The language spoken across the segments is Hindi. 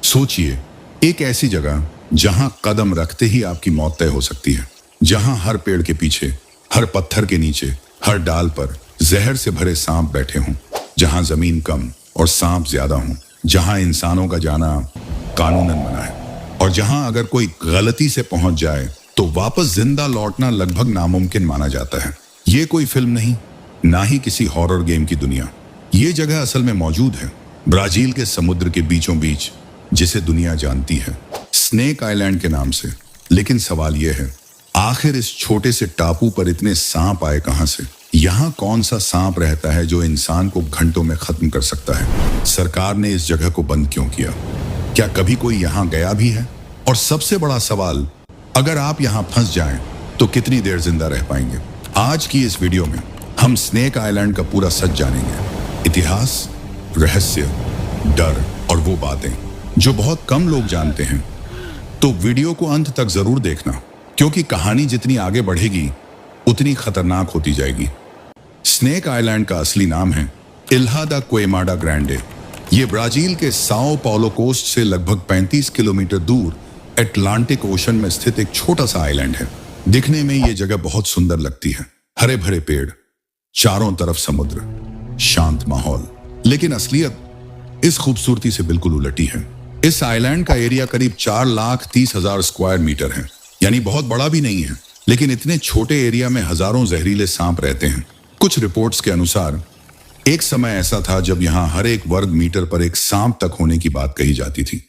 सोचिए, एक ऐसी जगह जहां कदम रखते ही आपकी मौत तय हो सकती है, जहां हर पेड़ के पीछे, हर पत्थर के नीचे, हर डाल पर जहर से भरे सांप बैठे हों, जहां जमीन कम और सांप ज्यादा हों, जहां इंसानों का जाना कानूनन मना है और जहां अगर कोई गलती से पहुंच जाए तो वापस जिंदा लौटना लगभग नामुमकिन माना जाता है। ये कोई फिल्म नहीं, ना ही किसी हॉरर गेम की दुनिया। ये जगह असल में मौजूद है, ब्राजील के समुद्र के बीचों बीच, जिसे दुनिया जानती है स्नेक आइलैंड के नाम से। लेकिन सवाल यह है, आखिर इस छोटे से टापू पर इतने सांप आए कहां से? यहाँ कौन सा सांप रहता है जो इंसान को घंटों में खत्म कर सकता है? सरकार ने इस जगह को बंद क्यों किया? क्या कभी कोई यहाँ गया भी है? और सबसे बड़ा सवाल, अगर आप यहाँ फंस जाएं तो कितनी देर जिंदा रह पाएंगे? आज की इस वीडियो में हम स्नेक आइलैंड का पूरा सच जानेंगे। इतिहास, रहस्य, डर और वो बातें जो बहुत कम लोग जानते हैं। तो वीडियो को अंत तक जरूर देखना, क्योंकि कहानी जितनी आगे बढ़ेगी उतनी खतरनाक होती जाएगी। स्नेक आइलैंड का असली नाम है इल्हा दा क्वेमाडा ग्रैंडे। ये ब्राजील के साओ पाउलो कोस्ट से लगभग 35 किलोमीटर दूर अटलांटिक ओशन में स्थित एक छोटा सा आइलैंड है। दिखने में ये जगह बहुत सुंदर लगती है, हरे भरे पेड़, चारों तरफ समुद्र, शांत माहौल। लेकिन असलियत इस खूबसूरती से बिल्कुल उलटी है। इस आइलैंड का एरिया करीब 4,30,000 स्क्वायर मीटर है, यानी बहुत बड़ा भी नहीं है। लेकिन इतने छोटे एरिया में हजारों जहरीले सांप रहते हैं। कुछ रिपोर्ट्स के अनुसार एक समय ऐसा था जब यहाँ हर एक वर्ग मीटर पर एक सांप तक होने की बात कही जाती थी।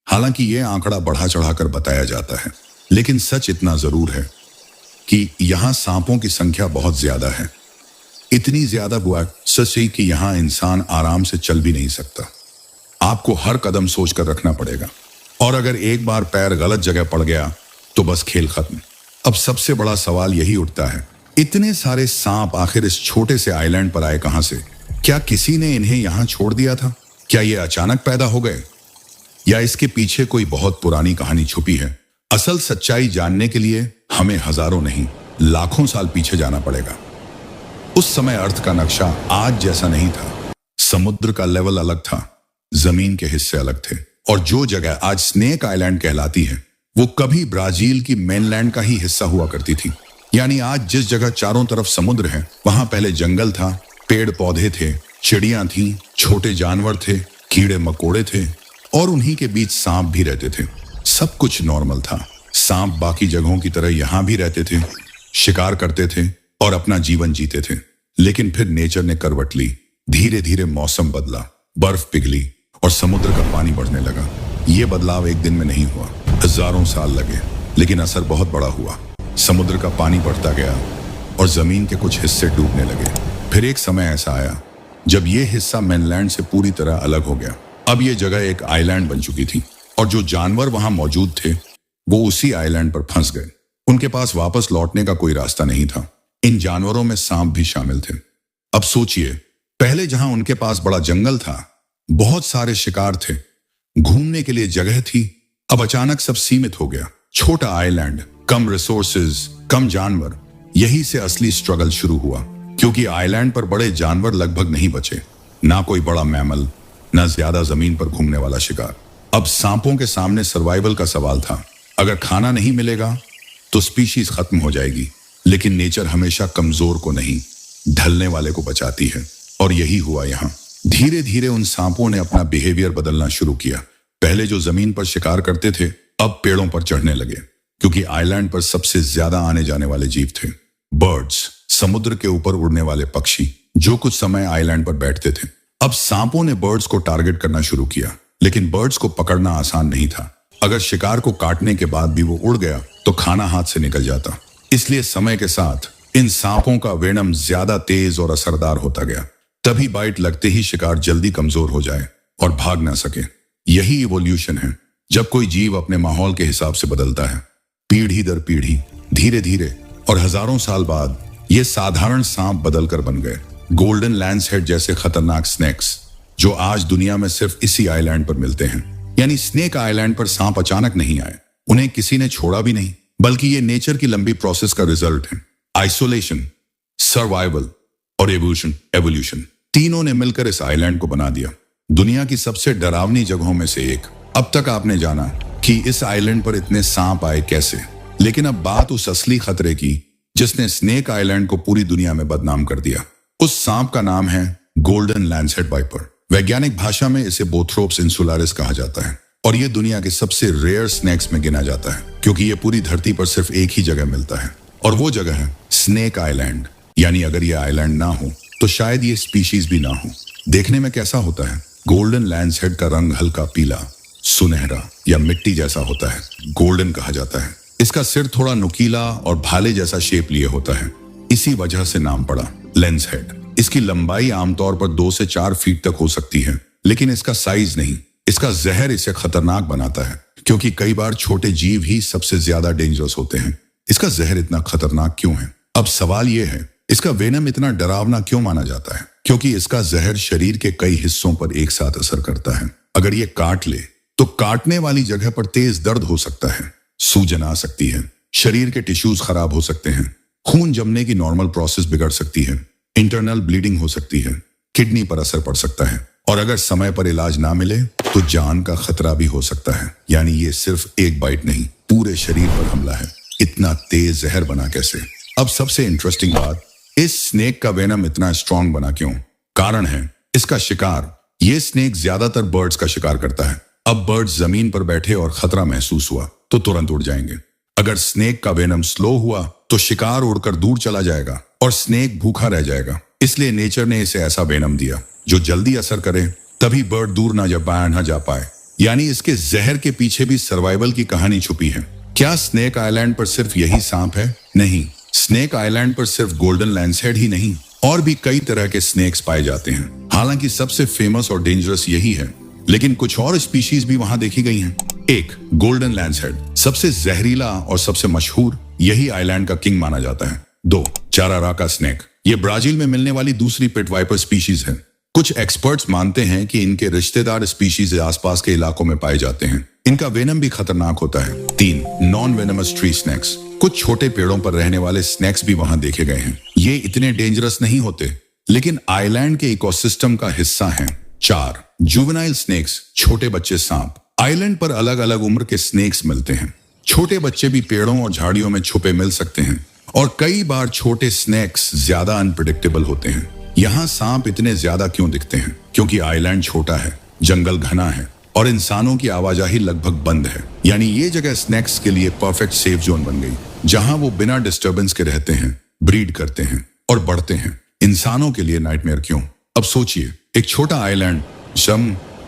हालांकि यह आंकड़ा बढ़ा चढ़ाकर बताया जाता है, लेकिन सच इतना जरूर है कि यहाँ सांपों की संख्या बहुत ज्यादा है। इतनी ज्यादा हुआ सच है कि यहाँ इंसान आराम से चल भी नहीं सकता। आपको हर कदम सोचकर रखना पड़ेगा, और अगर एक बार पैर गलत जगह पड़ गया तो बस खेल खत्म। अब सबसे बड़ा सवाल यही उठता है, इतने सारे सांप आखिर इस छोटे से आइलैंड पर आए कहां से? क्या किसी ने इन्हें यहां छोड़ दिया था? क्या ये अचानक पैदा हो गए, या इसके पीछे कोई बहुत पुरानी कहानी छुपी है? असल सच्चाई जानने के लिए हमें हजारों नहीं, लाखों साल पीछे जाना पड़ेगा। उस समय अर्थ का नक्शा आज जैसा नहीं था। समुद्र का लेवल अलग था, जमीन के हिस्से अलग थे, और जो जगह आज स्नेक आइलैंड कहलाती है वो कभी ब्राजील की मेनलैंड का ही हिस्सा हुआ करती थी। यानी आज जिस जगह चारों तरफ समुद्र है, वहां पहले जंगल था, पेड़ पौधे थे, चिड़ियां थीं, छोटे जानवर थे, कीड़े मकोड़े थे, और उन्हीं के बीच सांप भी रहते थे। सब कुछ नॉर्मल था। सांप बाकी जगहों की तरह यहां भी रहते थे, शिकार करते थे और अपना जीवन जीते थे। लेकिन फिर नेचर ने करवट ली। धीरे धीरे मौसम बदला, बर्फ पिघली और समुद्र का पानी बढ़ने लगा। ये बदलाव एक दिन में नहीं हुआ, हजारों साल लगे, लेकिन असर बहुत बड़ा हुआ। समुद्र का पानी बढ़ता गया और जमीन के कुछ हिस्से डूबने लगे। फिर एक समय ऐसा आया जब ये हिस्सा मेनलैंड से पूरी तरह अलग हो गया। अब ये जगह एक आइलैंड बन चुकी थी, और जो जानवर वहां मौजूद थे वो उसी आइलैंड पर फंस गए। उनके पास वापस लौटने का कोई रास्ता नहीं था। इन जानवरों में सांप भी शामिल थे। अब सोचिए, पहले जहां उनके पास बड़ा जंगल था, बहुत सारे शिकार थे, घूमने के लिए जगह थी, अब अचानक सब सीमित हो गया। छोटा आइलैंड, कम रिसोर्सेज, कम जानवर। यही से असली स्ट्रगल शुरू हुआ, क्योंकि आइलैंड पर बड़े जानवर लगभग नहीं बचे। ना कोई बड़ा मैमल, ना ज्यादा जमीन पर घूमने वाला शिकार। अब सांपों के सामने सर्वाइवल का सवाल था। अगर खाना नहीं मिलेगा तो स्पीशीज खत्म हो जाएगी, लेकिन नेचर हमेशा कमजोर को नहीं, ढलने वाले को बचाती है। और यही हुआ यहाँ। धीरे धीरे उन सांपों ने अपना बिहेवियर बदलना शुरू किया। पहले जो जमीन पर शिकार करते थे, अब पेड़ों पर चढ़ने लगे, क्योंकि आइलैंड पर सबसे ज्यादा आने जाने वाले जीव थे। बर्ड्स, समुद्र के ऊपर उड़ने वाले पक्षी, जो कुछ समय आइलैंड पर बैठते थे। अब सांपों ने बर्ड्स को टारगेट करना शुरू किया, लेकिन बर्ड्स को पकड़ना आसान नहीं था। अगर शिकार को काटने के बाद भी वो उड़ गया तो खाना हाथ से निकल जाता। इसलिए समय के साथ इन सांपों का वेनम ज्यादा तेज और असरदार होता गया। तभी बाइट लगते ही शिकार जल्दी कमजोर हो जाए और भाग ना सके। यही इवोल्यूशन है, जब कोई जीव अपने माहौल के हिसाब से बदलता है। पीढ़ी दर पीढ़ी, धीरे धीरे और हजारों साल बाद ये साधारण सांप बदलकर बन गए गोल्डन लैंसहेड जैसे खतरनाक स्नेक्स, जो आज दुनिया में सिर्फ इसी आइलैंड पर मिलते हैं। यानी स्नेक आइलैंड पर सांप अचानक नहीं आए, उन्हें किसी ने छोड़ा भी नहीं, बल्कि ये नेचर की लंबी प्रोसेस का रिजल्ट है। आइसोलेशन, सर्वाइवल और एवोल्यूशन तीनों ने मिलकर इस आइलैंड को बना दिया। दुनिया की सबसे डरावनी जगहों में से एक, अब तक आपने जाना कि इस आइलैंड पर इतने सांप आए कैसे, लेकिन अब बात उस असली खतरे की जिसने स्नेक आइलैंड को पूरी दुनिया में बदनाम कर दिया। उस सांप का नाम है गोल्डन लैंसहेड वाइपर। वैज्ञानिक भाषा में इसे बोथ्रोप्स इंसुलारिस कहा जाता है और यह दुनिया के सबसे रेयर स्नेक्स में गिना जाता है, क्योंकि यह पूरी धरती पर सिर्फ एक ही जगह मिलता है और वो जगह है स्नेक आइलैंड। यानी अगर यह आइलैंड ना हो तो शायद ये स्पीशीज भी ना हो। देखने में कैसा होता है? गोल्डन लैंसहेड का रंग हल्का पीला, सुनहरा या मिट्टी जैसा होता है। गोल्डन कहा जाता है। इसका सिर थोड़ा नुकीला और भाले जैसा शेप लिए होता है, इसी वजह से नाम पड़ा लैंसहेड। इसकी लंबाई आमतौर पर 2 से 4 फीट तक हो सकती है, लेकिन इसका साइज नहीं। इसका जहर इसे खतरनाक बनाता है, क्योंकि कई बार छोटे जीव ही सबसे ज्यादा डेंजरस होते हैं। इसका जहर इतना खतरनाक क्यों है? अब सवाल यह है, इसका वेनम इतना डरावना क्यों माना जाता है? क्योंकि इसका जहर शरीर के कई हिस्सों पर एक साथ असर करता है। अगर ये काट ले तो काटने वाली जगह पर तेज दर्द हो सकता है, सूजन आ सकती है, शरीर के टिश्यूज खराब हो सकते हैं, खून जमने की नॉर्मल प्रोसेस बिगड़ सकती है, इंटरनल ब्लीडिंग हो सकती है, किडनी पर असर पड़ सकता है और अगर समय पर इलाज ना मिले तो जान का खतरा भी हो सकता है। यानी ये सिर्फ एक बाइट नहीं, पूरे शरीर पर हमला है। इतना तेज जहर बना कैसे? अब सबसे इंटरेस्टिंग बात, इस स्नेक का वेनम इतना स्ट्रांग बना क्यों? कारण है इसका शिकार। ये स्नेक ज्यादातर बर्ड्स का शिकार करता है। अब बर्ड्स जमीन पर बैठे और खतरा महसूस हुआ तो तुरंत उड़ जाएंगे। अगर स्नेक का वेनम स्लो हुआ तो शिकार उड़कर दूर चला जाएगा और स्नेक भूखा रह जाएगा। इसलिए नेचर ने इसे ऐसा वेनम दिया जो जल्दी असर करे, तभी बर्ड दूर ना जा पाए। यानी इसके जहर के पीछे भी सर्वाइवल की कहानी छुपी है। क्या स्नेक आइलैंड पर सिर्फ यही सांप है? नहीं, स्नेक आइलैंड पर सिर्फ गोल्डन लैंसहेड ही नहीं, और भी कई तरह के स्नेक्स पाए जाते हैं। हालांकि सबसे फेमस और डेंजरस यही है, लेकिन कुछ और स्पीशीज भी वहां देखी गई हैं। 1. गोल्डन लैंसहेड, सबसे जहरीला और सबसे मशहूर, यही आइलैंड का किंग माना जाता है। 2. चाराराका स्नेक, ये ब्राजील में मिलने वाली दूसरी पिट वाइपर स्पीशीज है। कुछ एक्सपर्ट्स मानते हैं कि इनके रिश्तेदार स्पीशीज आसपास के इलाकों में पाए जाते हैं। इनका वेनम भी खतरनाक होता है। 3. नॉन वेनमस ट्री स्नेक्स, कुछ छोटे पेड़ों पर रहने वाले स्नेक्स भी वहां देखे गए हैं। ये इतने डेंजरस नहीं होते, लेकिन आइलैंड के इकोसिस्टम का हिस्सा हैं। 4. जुवेनाइल स्नेक्स, छोटे बच्चे सांप, आइलैंड पर अलग अलग उम्र के स्नेक्स मिलते हैं। छोटे बच्चे भी पेड़ों और झाड़ियों में छुपे मिल सकते हैं और कई बार छोटे स्नेक्स ज्यादा अनप्रिडिक्टेबल होते हैं। यहाँ सांप इतने ज्यादा क्यों दिखते हैं? क्योंकि आइलैंड छोटा है, जंगल घना है और इंसानों की आवाजाही लगभग बंद है। यानी ये जगह स्नेक्स के लिए परफेक्ट सेफ जोन बन गई, जहां वो बिना डिस्टरबेंस के रहते हैं, ब्रीड करते हैं और बढ़ते हैं। इंसानों के लिए नाइटमेयर क्यों? अब सोचिए, एक छोटा आइलैंड,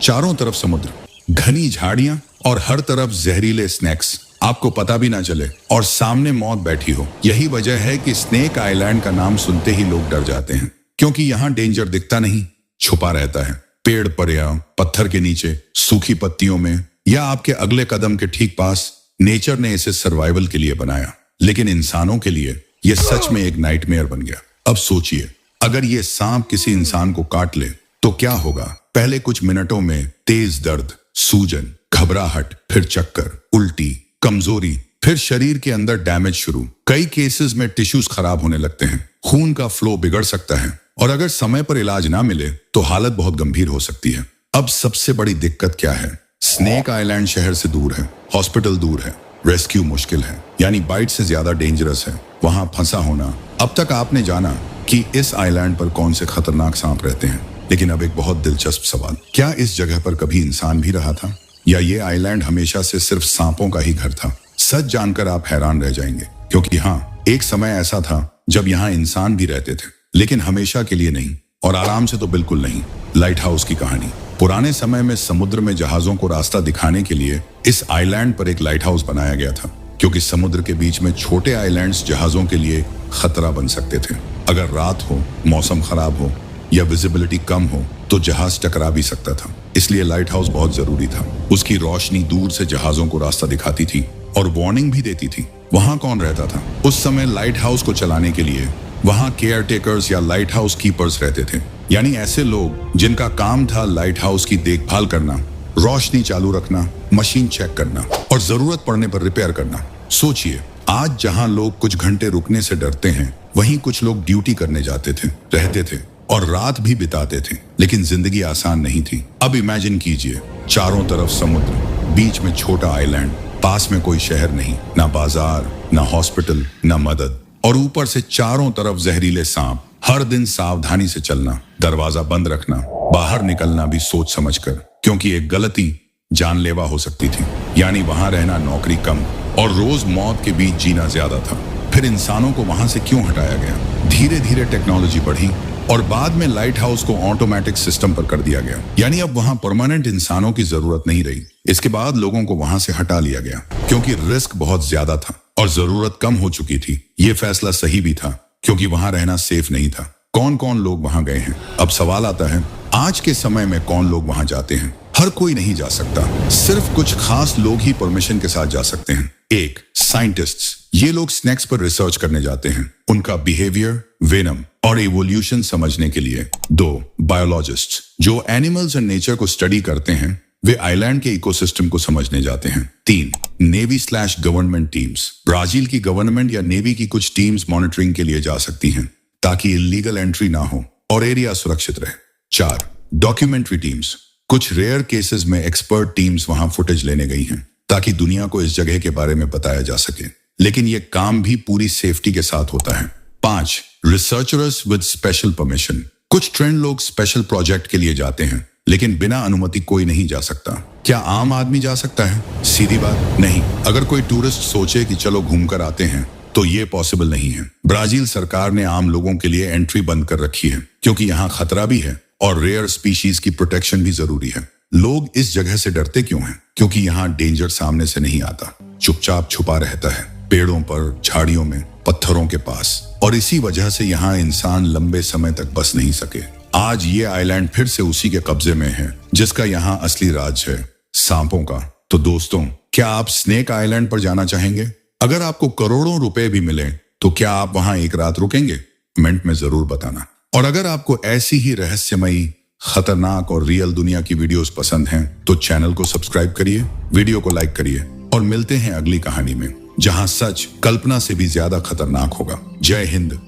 चारों तरफ समुद्र, घनी झाड़ियां और हर तरफ जहरीले स्नेक्स, आपको पता भी ना चले और सामने मौत बैठी हो। यही वजह है कि स्नेक आइलैंड का नाम सुनते ही लोग डर जाते हैं, क्योंकि यहाँ डेंजर दिखता नहीं, छुपा रहता है। पेड़ पर या पत्थर के नीचे, सूखी पत्तियों में या आपके अगले कदम के ठीक पास। नेचर ने इसे सर्वाइवल के लिए बनाया, लेकिन इंसानों के लिए यह सच में एक नाइटमेयर बन गया। अब सोचिए, अगर ये सांप किसी इंसान को काट ले तो क्या होगा? पहले कुछ मिनटों में तेज दर्द, सूजन, घबराहट, फिर चक्कर, उल्टी, कमजोरी, फिर शरीर के अंदर डैमेज शुरू। कई केसेस में टिश्यूज खराब होने लगते हैं, खून का फ्लो बिगड़ सकता है और अगर समय पर इलाज ना मिले तो हालत बहुत गंभीर हो सकती है। अब सबसे बड़ी दिक्कत क्या है? स्नेक आइलैंड शहर से दूर है, हॉस्पिटल दूर है, रेस्क्यू मुश्किल है, यानी बाइट से ज्यादा डेंजरस है वहां फंसा होना। अब तक आपने जाना कि इस आइलैंड पर कौन से खतरनाक सांप रहते हैं, लेकिन अब एक बहुत दिलचस्प सवाल, क्या इस जगह पर कभी इंसान भी रहा था, या ये आइलैंड हमेशा से सिर्फ सांपों का ही घर था? सच जानकर आप हैरान रह जाएंगे, क्योंकि हाँ, एक समय ऐसा था जब यहाँ इंसान भी रहते थे, लेकिन हमेशा के लिए नहीं और आराम से तो बिल्कुल नहीं। लाइट हाउस की कहानी। पुराने समय में समुद्र में जहाजों को रास्ता दिखाने के लिए इस आइलैंड पर एक लाइट हाउस बनाया गया था, क्योंकि समुद्र के बीच में छोटे आइलैंड्स जहाजों के लिए खतरा बन सकते थे। अगर रात हो, मौसम खराब हो या विजिबिलिटी कम हो तो जहाज टकरा भी सकता था। इसलिए लाइट हाउस बहुत जरूरी था। उसकी रोशनी दूर से जहाजों को रास्ता दिखाती थी और वार्निंग भी देती थी। वहां कौन रहता था? उस समय लाइट हाउस को चलाने के लिए वहां केयर टेकर्स या लाइट हाउस कीपर्स रहते थे, यानी ऐसे लोग जिनका काम था लाइट हाउस की देखभाल करना, रोशनी चालू रखना, मशीन चेक करना और जरूरत पड़ने पर रिपेयर करना। सोचिए, आज जहां लोग कुछ घंटे रुकने से डरते हैं, वहीं कुछ लोग ड्यूटी करने जाते थे, रहते थे और रात भी बिताते थे, लेकिन जिंदगी आसान नहीं थी। अब इमेजिन कीजिए, चारों तरफ समुद्र, बीच में छोटा आइलैंड, पास में कोई शहर नहीं, ना बाजार, ना हॉस्पिटल, ना मदद, और ऊपर से चारों तरफ जहरीले सांप। हर दिन सावधानी से चलना, दरवाजा बंद रखना, बाहर निकलना भी सोच समझकर, क्योंकि एक गलती जानलेवा हो सकती थी। यानी वहां रहना नौकरी कम और रोज मौत के बीच जीना ज्यादा था। फिर इंसानों को वहां से क्यों हटाया गया? धीरे धीरे टेक्नोलॉजी बढ़ी और बाद में लाइट हाउस को ऑटोमेटिक सिस्टम पर कर दिया गया। यानी अब वहां परमानेंट इंसानों की जरूरत नहीं रही। इसके बाद लोगों को वहां से हटा लिया गया क्योंकि रिस्क बहुत ज्यादा था और जरूरत कम हो चुकी थी। ये फैसला सही भी था क्योंकि वहां रहना सेफ नहीं था। कौन कौन लोग वहां गए हैं? अब सवाल आता है, आज के समय में कौन लोग वहां जाते हैं? हर कोई नहीं जा सकता, सिर्फ कुछ खास लोग ही परमिशन के साथ जा सकते हैं। एक, साइंटिस्ट्स। ये लोग स्नैक्स पर रिसर्च करने जाते हैं, उनका बिहेवियर, वेनम और इवोल्यूशन समझने के लिए। दो, बायोलॉजिस्ट्स, जो एनिमल्स एंड नेचर को स्टडी करते हैं, वे आइलैंड के इकोसिस्टम को समझने जाते हैं। तीन, नेवी/गवर्नमेंट टीम्स। ब्राजील की गवर्नमेंट या नेवी की कुछ टीम्स मॉनिटरिंग के लिए जा सकती हैं ताकि इलीगल एंट्री ना हो और एरिया सुरक्षित रहे। चार, डॉक्यूमेंट्री टीम्स। कुछ रेयर केसेस में एक्सपर्ट टीम्स वहां फुटेज लेने गई हैं ताकि दुनिया को इस जगह के बारे में बताया जा सके, लेकिन यह काम भी पूरी सेफ्टी के साथ होता है। पांच, रिसर्चर्स विद स्पेशल परमिशन। कुछ ट्रेंड लोग स्पेशल प्रोजेक्ट के लिए जाते हैं, लेकिन बिना अनुमति कोई नहीं जा सकता। क्या आम आदमी जा सकता है? सीधी बात, नहीं। अगर कोई टूरिस्ट सोचे कि चलो घूमकर आते हैं तो ये पॉसिबल नहीं है। ब्राजील सरकार ने आम लोगों के लिए एंट्री बंद कर रखी है क्योंकि यहाँ खतरा भी है और रेयर स्पीशीज की प्रोटेक्शन भी जरूरी है। लोग इस जगह से डरते क्यों हैं? क्योंकि यहाँ डेंजर सामने से नहीं आता, चुपचाप छुपा रहता है, पेड़ों पर, झाड़ियों में, पत्थरों के पास, और इसी वजह से यहाँ इंसान लंबे समय तक बस नहीं सके। आज ये आइलैंड फिर से उसी के कब्जे में है जिसका यहाँ असली राज है, सांपों का। तो दोस्तों, क्या आप स्नेक आइलैंड पर जाना चाहेंगे? अगर आपको करोड़ों रुपए भी मिले तो क्या आप वहां एक रात रुकेंगे? कमेंट में जरूर बताना। और अगर आपको ऐसी ही रहस्यमयी, खतरनाक और रियल दुनिया की वीडियोस पसंद हैं तो चैनल को सब्सक्राइब करिए, वीडियो को लाइक करिए और मिलते हैं अगली कहानी में, जहां सच कल्पना से भी ज्यादा खतरनाक होगा। जय हिंद।